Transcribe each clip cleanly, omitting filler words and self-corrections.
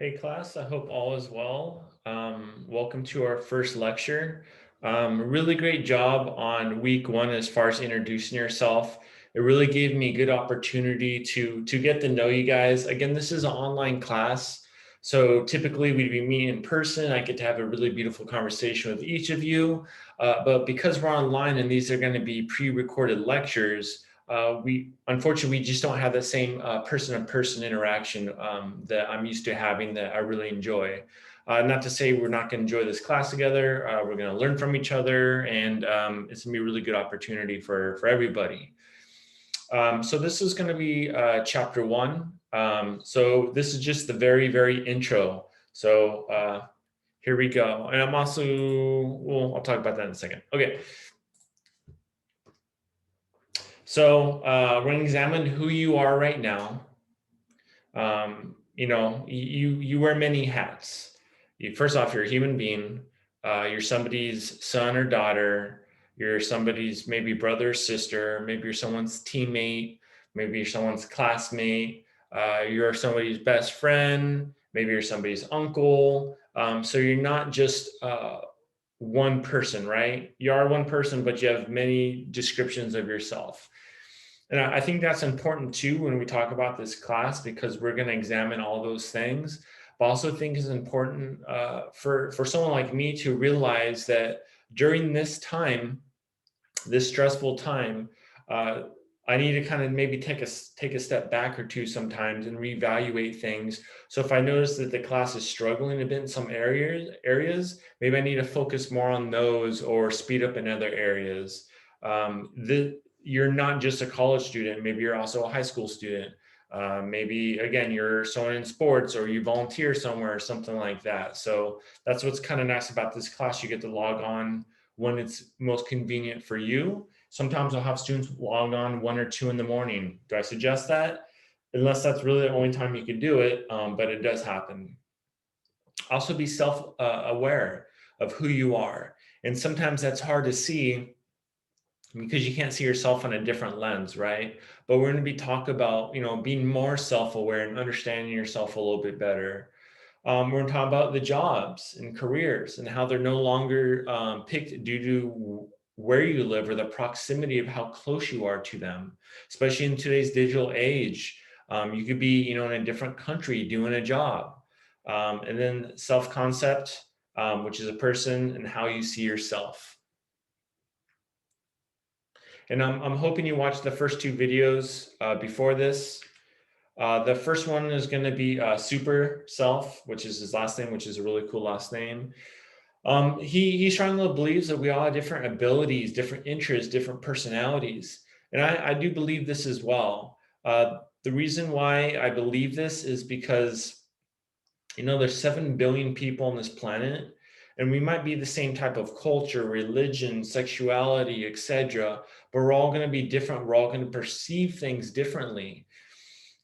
Hey class, I hope all is well. Welcome to our first lecture. Really great job on week one as far as introducing yourself. It really gave me a good opportunity to get to know you guys. Again, this is an online class, so typically we'd be meeting in person. I get to have a really beautiful conversation with each of you, but because we're online and these are going to be pre-recorded lectures, we unfortunately we just don't have the same person-to-person interaction that I'm used to having that I really enjoy. Not to say we're not going to enjoy this class together. We're going to learn from each other, and it's going to be a really good opportunity for everybody. So this is going to be chapter one. So this is just the very intro. So here we go. And I'm also, well, I'll talk about that in a second. Okay. So we're going to examine who you are right now. You wear many hats. First off, you're a human being. You're somebody's son or daughter. You're somebody's maybe brother or sister. Maybe you're someone's teammate. Maybe you're someone's classmate. You're somebody's best friend. Maybe you're somebody's uncle. So you're not just one person, right? You are one person, but you have many descriptions of yourself. And I think that's important too when we talk about this class because we're going to examine all those things. But I also think it's important for someone like me to realize that during this time, this stressful time, uh, I need to kind of maybe take a step back or two sometimes and reevaluate things. So if I notice that the class is struggling a bit in some areas, maybe I need to focus more on those or speed up in other areas. You're not just a college student. Maybe you're also a high school student. Maybe again, you're someone in sports or you volunteer somewhere or something like that. So that's what's kind of nice about this class. You get to log on when it's most convenient for you. Sometimes I'll have students log on 1 or 2 in the morning. Do I suggest that? Unless that's really the only time you can do it, but it does happen. Also be self-aware of who you are. And sometimes that's hard to see because you can't see yourself on a different lens, right? But we're going to be talking about, being more self-aware and understanding yourself a little bit better. We're going to talk about the jobs and careers and how they're no longer picked due to where you live or the proximity of how close you are to them, especially in today's digital age. You could be, in a different country doing a job. And then self-concept, which is a person and how you see yourself. And I'm hoping you watched the first two videos before this. The first one is going to be Super Self, which is his last name, which is a really cool last name. He strongly believes that we all have different abilities, different interests, different personalities. And I do believe this as well. The reason why I believe this is because, there's 7 billion people on this planet, and we might be the same type of culture, religion, sexuality, etc., but we're all going to be different. We're all going to perceive things differently.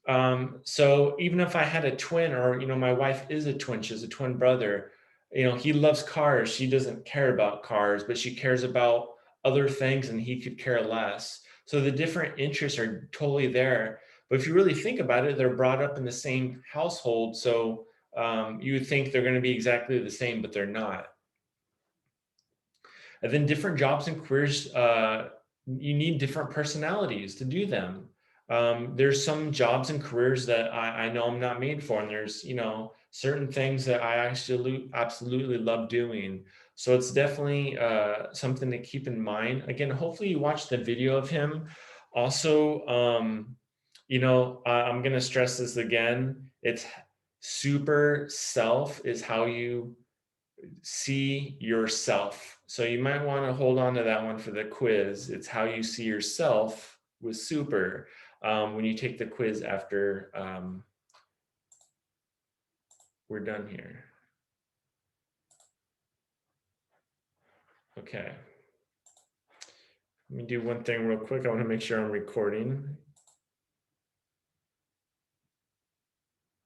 So even if I had a twin or, my wife is a twin, she has a twin brother, he loves cars. She doesn't care about cars, but she cares about other things and he could care less. So the different interests are totally there. But if you really think about it, they're brought up in the same household. So you would think they're going to be exactly the same, but they're not. And then different jobs and careers, you need different personalities to do them. There's some jobs and careers that I know I'm not made for, and there's certain things that I actually absolutely love doing. So it's definitely something to keep in mind. Again, hopefully you watch the video of him. Also, I'm going to stress this again. It's super self is how you see yourself. So you might want to hold on to that one for the quiz. It's how you see yourself with super when you take the quiz after we're done here. Okay. Let me do one thing real quick. I want to make sure I'm recording.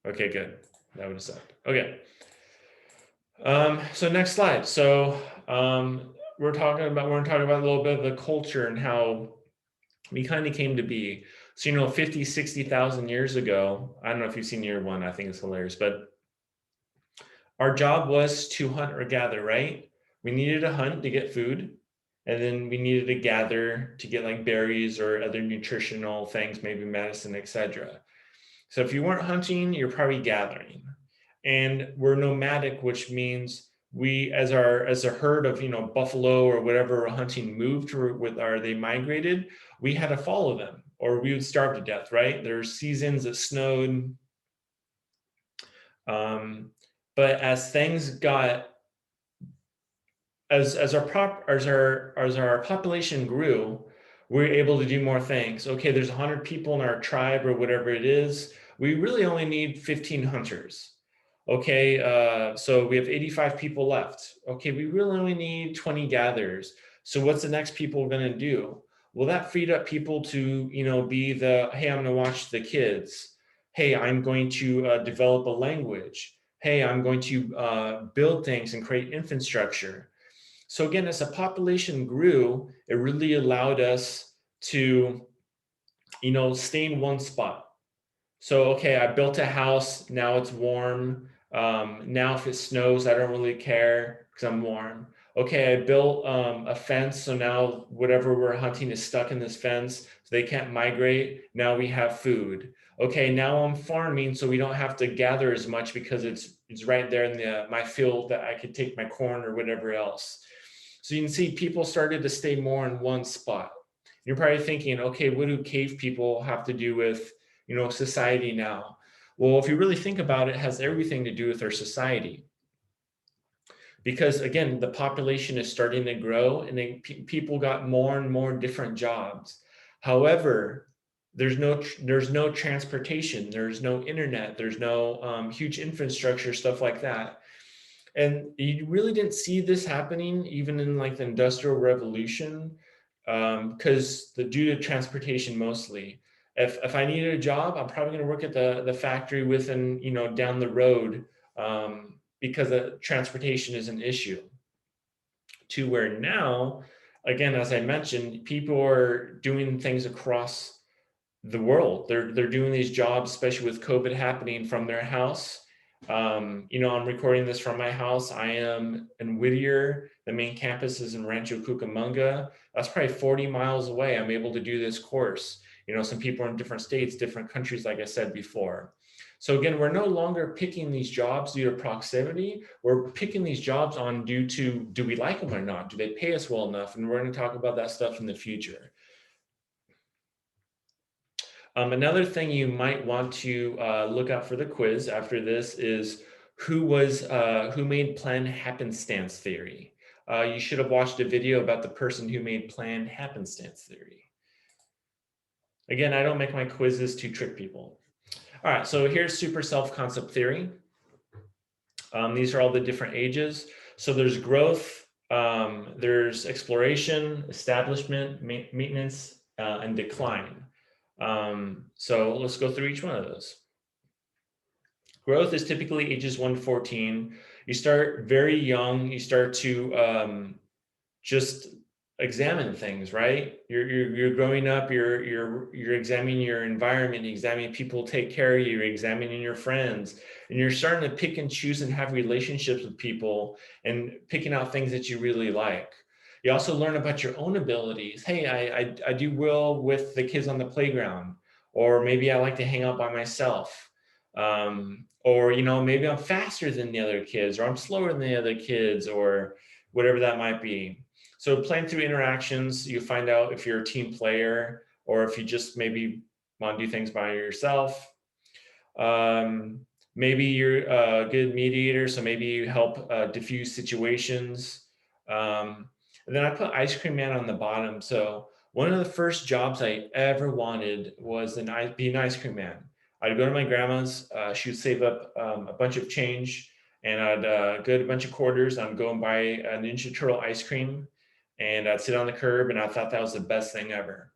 Okay, good. That would have sucked. Okay. So next slide. So we're going to talk about a little bit of the culture and how we kind of came to be. So, 50, 60,000 years ago, I don't know if you've seen year one, I think it's hilarious, but Our job was to hunt or gather, right? We needed to hunt to get food, and then we needed to gather to get like berries or other nutritional things, maybe medicine, etc. So if you weren't hunting, you're probably gathering. And we're nomadic, which means we, as a herd of buffalo or whatever we're hunting moved or they migrated, we had to follow them or we would starve to death, right? There's seasons that snowed. Um, but as things got as our population grew, we were able to do more things. Okay, there's 100 people in our tribe or whatever it is. We really only need 15 hunters. Okay, so we have 85 people left. Okay, we really only need 20 gatherers. So what's the next people going to do? Well, that freed up people to, be hey, I'm going to watch the kids. Hey, I'm going to develop a language. Hey, I'm going to build things and create infrastructure. So again, as the population grew, it really allowed us to, stay in one spot. So, okay, I built a house, now it's warm. Now if it snows, I don't really care because I'm warm. Okay, I built a fence, so now whatever we're hunting is stuck in this fence, so they can't migrate. Now we have food. Okay, now I'm farming, so we don't have to gather as much because it's right there in my field that I could take my corn or whatever else. So you can see people started to stay more in one spot. You're probably thinking, okay, what do cave people have to do with, society now? Well, if you really think about it, it has everything to do with our society. Because again, the population is starting to grow and people got more and more different jobs. However, there's no transportation, there's no internet, there's no huge infrastructure, stuff like that. And you really didn't see this happening even in like the Industrial Revolution, because due to transportation mostly. If I needed a job, I'm probably going to work at the factory within, down the road, because the transportation is an issue. To where now, again, as I mentioned, people are doing things across the world. They're doing these jobs, especially with COVID happening from their house. I'm recording this from my house. I am in Whittier. The main campus is in Rancho Cucamonga. That's probably 40 miles away. I'm able to do this course. Some people are in different states, different countries, like I said before. So again, we're no longer picking these jobs due to proximity. We're picking these jobs on due to, do we like them or not? Do they pay us well enough? And we're going to talk about that stuff in the future. Another thing you might want to look out for the quiz after this is who made planned happenstance theory. You should have watched a video about the person who made planned happenstance theory. Again, I don't make my quizzes to trick people. All right, so here's super self-concept theory. These are all the different ages. So there's growth, there's exploration, establishment, maintenance, and decline. So let's go through each one of those. Growth is typically ages 1 to 14. You start very young. You start to just examine things, right? You're growing up. You're examining your environment, examining people take care of you, you're examining your friends, and you're starting to pick and choose and have relationships with people and picking out things that you really like. You also learn about your own abilities. Hey, I do well with the kids on the playground, or maybe I like to hang out by myself. Or maybe I'm faster than the other kids, or I'm slower than the other kids, or whatever that might be. So playing through interactions, you find out if you're a team player or if you just maybe want to do things by yourself. Maybe you're a good mediator, so maybe you help diffuse situations. And then I put ice cream man on the bottom. So one of the first jobs I ever wanted was be an ice cream man. I'd go to my grandma's, she would save up a bunch of change, and I'd get a bunch of quarters. I'd go and buy a Ninja Turtle ice cream, and I'd sit on the curb, and I thought that was the best thing ever.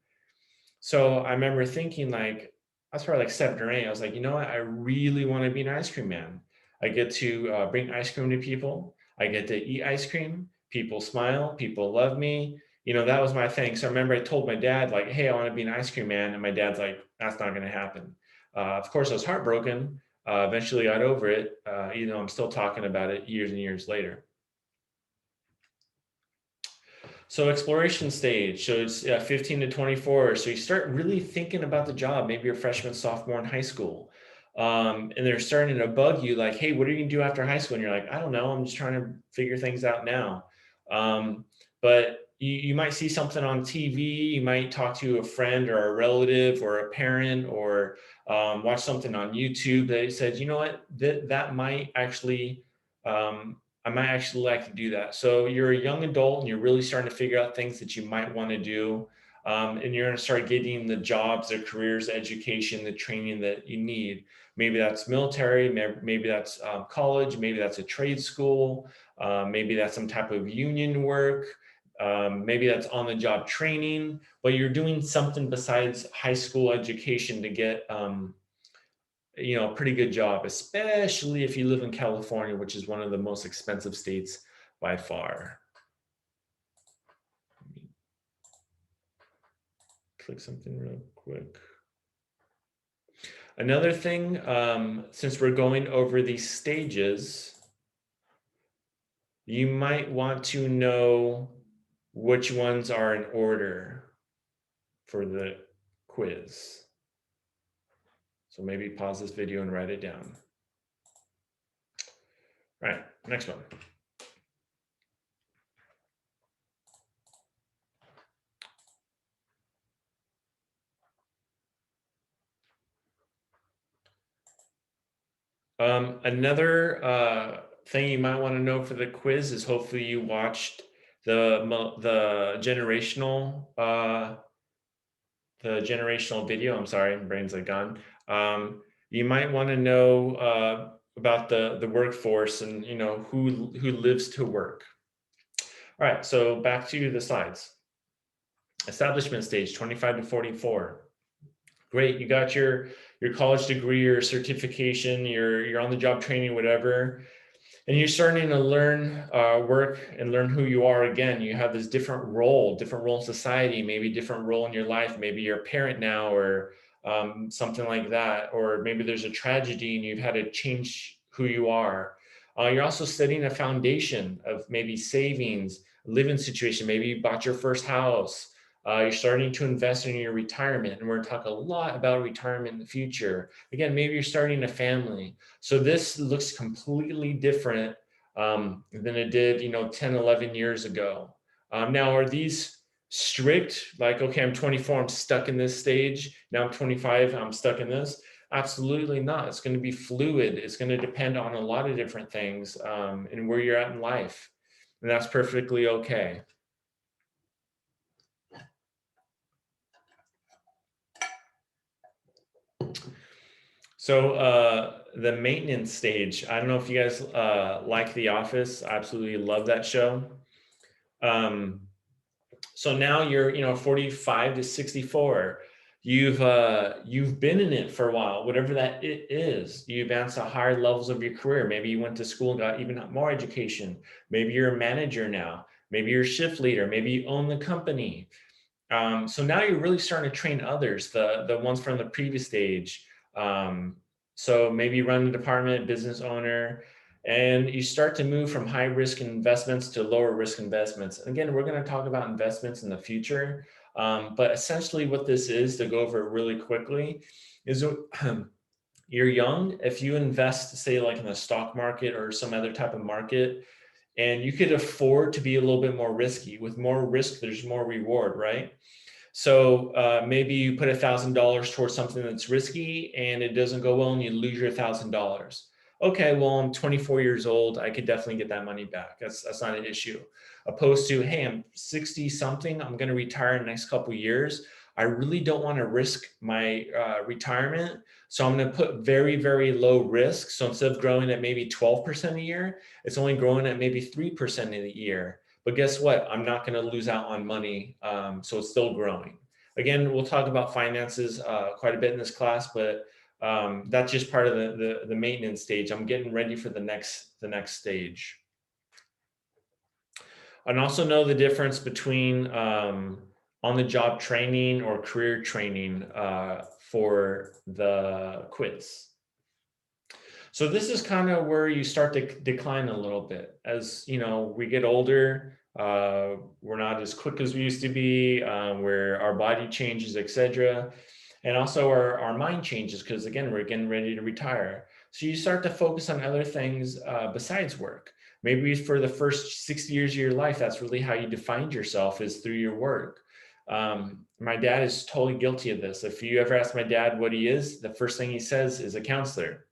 So I remember thinking, like, I was probably like 7 or 8. I was like, you know what? I really want to be an ice cream man. I get to bring ice cream to people. I get to eat ice cream. People smile. People love me. That was my thing. So I remember I told my dad, like, hey, I want to be an ice cream man. And my dad's like, that's not going to happen. Of course, I was heartbroken. Eventually got over it, even though I'm still talking about it years and years later. So exploration stage, so it's 15 to 24. So you start really thinking about the job. Maybe you're a freshman, sophomore in high school. And they're starting to bug you like, hey, what are you gonna do after high school? And you're like, I don't know, I'm just trying to figure things out now. But you might see something on TV, you might talk to a friend or a relative or a parent, or watch something on YouTube that says, you know what, that might actually I might actually like to do that. So you're a young adult and you're really starting to figure out things that you might want to do. And you're going to start getting the jobs, the careers, the education, the training that you need. Maybe that's military, maybe that's college, maybe that's a trade school, maybe that's some type of union work, maybe that's on the job training, but you're doing something besides high school education to get a pretty good job, especially if you live in California, which is one of the most expensive states by far. Let me click something real quick. Another thing, since we're going over these stages, you might want to know which ones are in order for the quiz. So maybe pause this video and write it down. All right, next one. Another thing you might want to know for the quiz is hopefully you watched the generational video. I'm sorry, my brain's like gone. You might want to know about the workforce and who lives to work. All right, so back to the slides. Establishment stage, 25 to 44. Great, you got your college degree or certification, you're on the job training, whatever, and you're starting to learn work and learn who you are again. You have this different role in society, maybe different role in your life. Maybe you're a parent now, or something like that, or maybe there's a tragedy and you've had to change who you are. You're also setting a foundation of maybe savings, living situation. Maybe you bought your first house. You're starting to invest in your retirement, and we're going to talk a lot about retirement in the future. Again, maybe you're starting a family. So this looks completely different than it did, 10, 11 years ago. Now, are these strict? Like, okay, I'm 24, I'm stuck in this stage. Now I'm 25, I'm stuck in this. Absolutely not. It's going to be fluid. It's going to depend on a lot of different things and where you're at in life. And that's perfectly okay. So the maintenance stage, I don't know if you guys like The Office. I absolutely love that show. So now you're 45 to 64. You've been in it for a while, whatever that it is. You advance to higher levels of your career. Maybe you went to school and got even more education. Maybe you're a manager now. Maybe you're a shift leader. Maybe you own the company. So now you're really starting to train others, the ones from the previous stage. So maybe you run a department, business owner, and you start to move from high risk investments to lower risk investments. And again, we're going to talk about investments in the future. But essentially what this is, to go over it really quickly, is you're young. If you invest, say like in the stock market or some other type of market, and you could afford to be a little bit more risky. With more risk, there's more reward, right? So maybe you put $1,000 towards something that's risky and it doesn't go well and you lose your $1,000. Okay, well, I'm 24 years old. I could definitely get that money back. That's not an issue. Opposed to, hey, I'm 60 something. I'm going to retire in the next couple of years. I really don't want to risk my retirement. So I'm going to put very, very low risk. So instead of growing at maybe 12% a year, it's only growing at maybe 3% a year. But guess what? I'm not going to lose out on money. So it's still growing. Again, we'll talk about finances quite a bit in this class, but that's just part of the maintenance stage. I'm getting ready for the next stage. And also know the difference between on-the-job training or career training for the quiz. So this is kind of where you start to decline a little bit. As you know, we get older, we're not as quick as we used to be, where our body changes, etc. And also our mind changes because again, we're getting ready to retire. So you start to focus on other things besides work. Maybe for the first 60 years of your life, that's really how you defined yourself, is through your work. My dad is totally guilty of this. If you ever ask my dad what he is, the first thing he says is a counselor.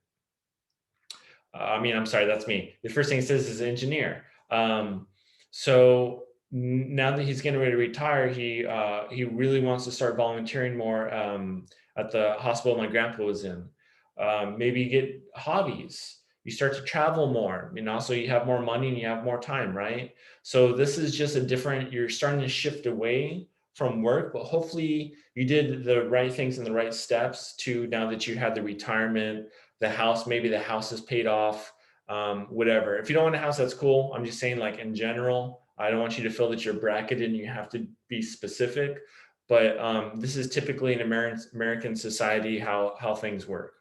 I'm sorry, that's me. The first thing he says is engineer. So now that he's getting ready to retire, he really wants to start volunteering more at the hospital my grandpa was in. Maybe get hobbies. You start to travel more, and also you have more money and you have more time, right? So this is just a different. You're starting to shift away from work, but hopefully you did the right things and the right steps to now that you had the retirement, the house, maybe the house is paid off, whatever. If you don't want a house, that's cool. I'm just saying, like in general, I don't want you to feel that you're bracketed and you have to be specific. But this is typically in American society how things work.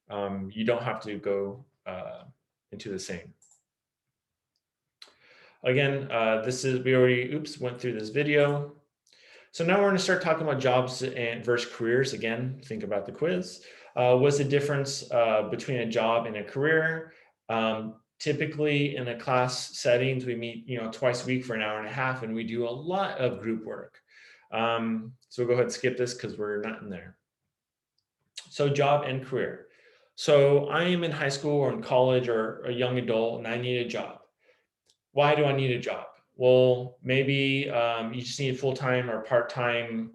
You don't have to go into the same. Again, we already, went through this video. So now we're going to start talking about jobs and versus careers. Again, think about the quiz. What's the difference between a job and a career? Typically in a class settings, we meet, twice a week for an hour and a half, and we do a lot of group work. So we'll go ahead and skip this because we're not in there. So job and career. So I am in high school or in college or a young adult, and I need a job. Why do I need a job? Well, maybe you just need full-time or part-time.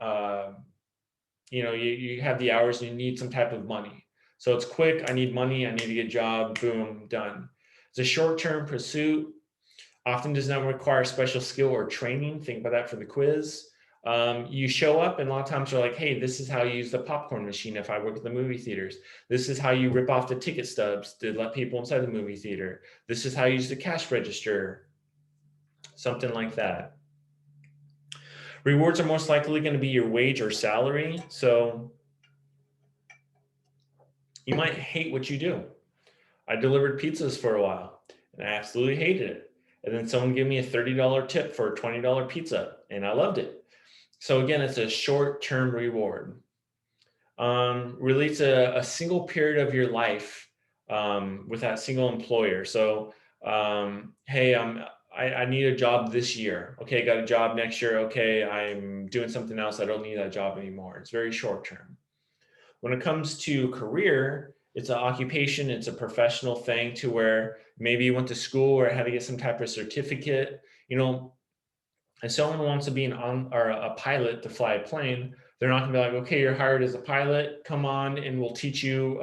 You have the hours and you need some type of money. So it's quick. I need money. I need to get a job. Boom, done. It's a short-term pursuit. Often does not require special skill or training. Think about that for the quiz. You show up, and a lot of times you're like, hey, this is how you use the popcorn machine if I work at the movie theaters. This is how you rip off the ticket stubs to let people inside the movie theater. This is how you use the cash register. Something like that. Rewards are most likely going to be your wage or salary. So you might hate what you do. I delivered pizzas for a while and I absolutely hated it. And then someone gave me a $30 tip for a $20 pizza and I loved it. So again, it's a short-term reward. Relates a single period of your life with that single employer. So, hey, I need a job this year. Okay, got a job next year. Okay, I'm doing something else. I don't need that job anymore. It's very short term. When it comes to career, it's an occupation, it's a professional thing to where maybe you went to school or had to get some type of certificate. If someone wants to be a pilot to fly a plane, they're not going to be like, okay, you're hired as a pilot. Come on, and we'll teach you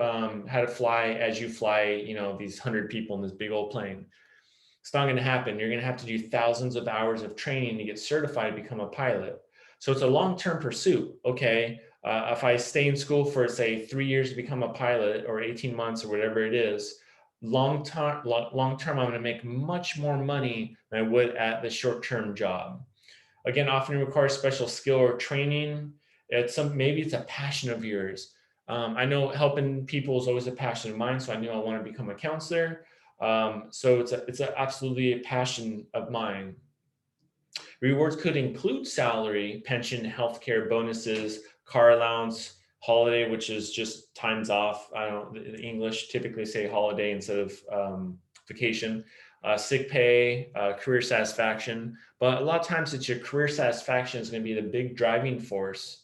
how to fly as you fly. These 100 people in this big old plane. It's not going to happen. You're going to have to do thousands of hours of training to get certified to become a pilot. So it's a long-term pursuit. Okay, if I stay in school for say 3 years to become a pilot, or 18 months, or whatever it is, long term, I'm going to make much more money than I would at the short-term job. Again, often requires special skill or training. Maybe it's a passion of yours. I know helping people is always a passion of mine, so I knew I want to become a counselor. So it's absolutely a passion of mine. Rewards could include salary, pension, healthcare, bonuses, car allowance, holiday, which is just times off. I don't. The English typically say holiday instead of vacation. Sick pay, career satisfaction. But a lot of times it's your career satisfaction is going to be the big driving force.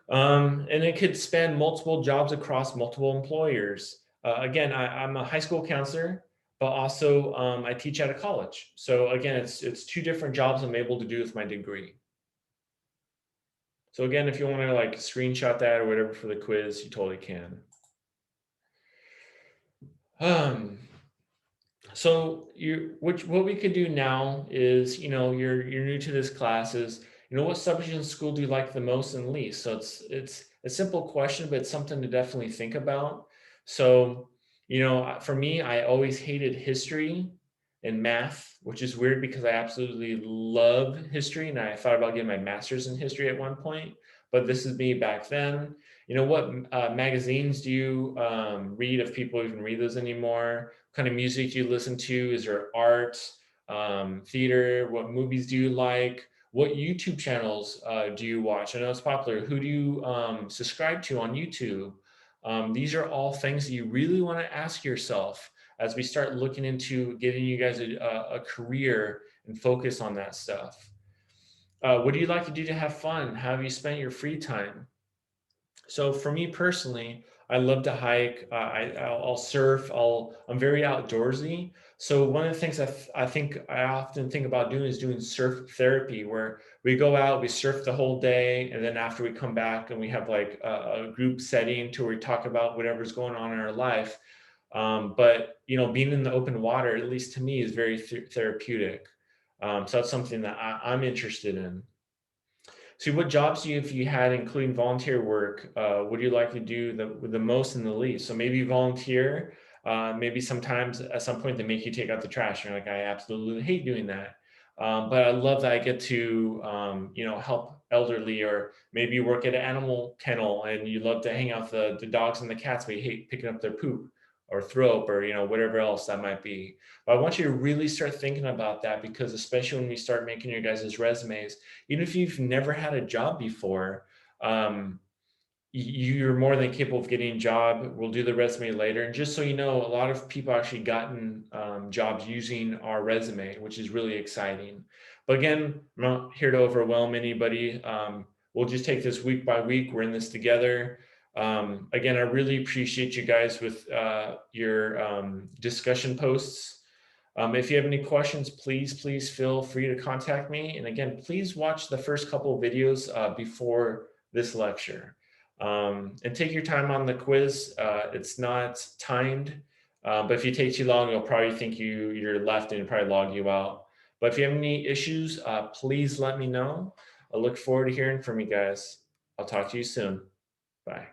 And it could span multiple jobs across multiple employers. Again, I'm a high school counselor, but also I teach at a college. So again, it's two different jobs I'm able to do with my degree. So again, if you want to like screenshot that or whatever for the quiz, you totally can. So what we could do now is, you're new to this class, is, what subject in school do you like the most and least? So it's a simple question, but it's something to definitely think about. So, for me, I always hated history and math, which is weird because I absolutely love history and I thought about getting my master's in history at one point, but this is me back then. What magazines do you read, if people even read those anymore? What kind of music do you listen to? Is there art, theater? What movies do you like? What YouTube channels do you watch? I know it's popular. Who do you subscribe to on YouTube? These are all things that you really want to ask yourself as we start looking into getting you guys a career and focus on that stuff. What do you like to do to have fun? How have you spent your free time? So for me personally, I love to hike. I'll surf. I'm very outdoorsy. So one of the things I think I often think about doing is doing surf therapy, where we go out, we surf the whole day, and then after we come back and we have like a group setting to where we talk about whatever's going on in our life. But being in the open water, at least to me, is very therapeutic. So that's something that I'm interested in. So what jobs do you, if you had, including volunteer work, would you like to do the most and the least? So maybe volunteer, maybe sometimes at some point they make you take out the trash. And you're like, I absolutely hate doing that. But I love that I get to, help elderly, or maybe you work at an animal kennel and you love to hang out with the dogs and the cats, but you hate picking up their poop or throw up, or, whatever else that might be. But I want you to really start thinking about that, because especially when we start making your guys' resumes, even if you've never had a job before, um, you're more than capable of getting a job. We'll do the resume later. And just so you know, a lot of people actually gotten jobs using our resume, which is really exciting. But again, I'm not here to overwhelm anybody. We'll just take this week by week. We're in this together. Again, I really appreciate you guys with your discussion posts. If you have any questions, please feel free to contact me. And again, please watch the first couple of videos before this lecture. And take your time on the quiz. It's not timed, but if you take too long, you'll probably think you're left and it'll probably log you out. But if you have any issues, please let me know. I look forward to hearing from you guys. I'll talk to you soon. Bye.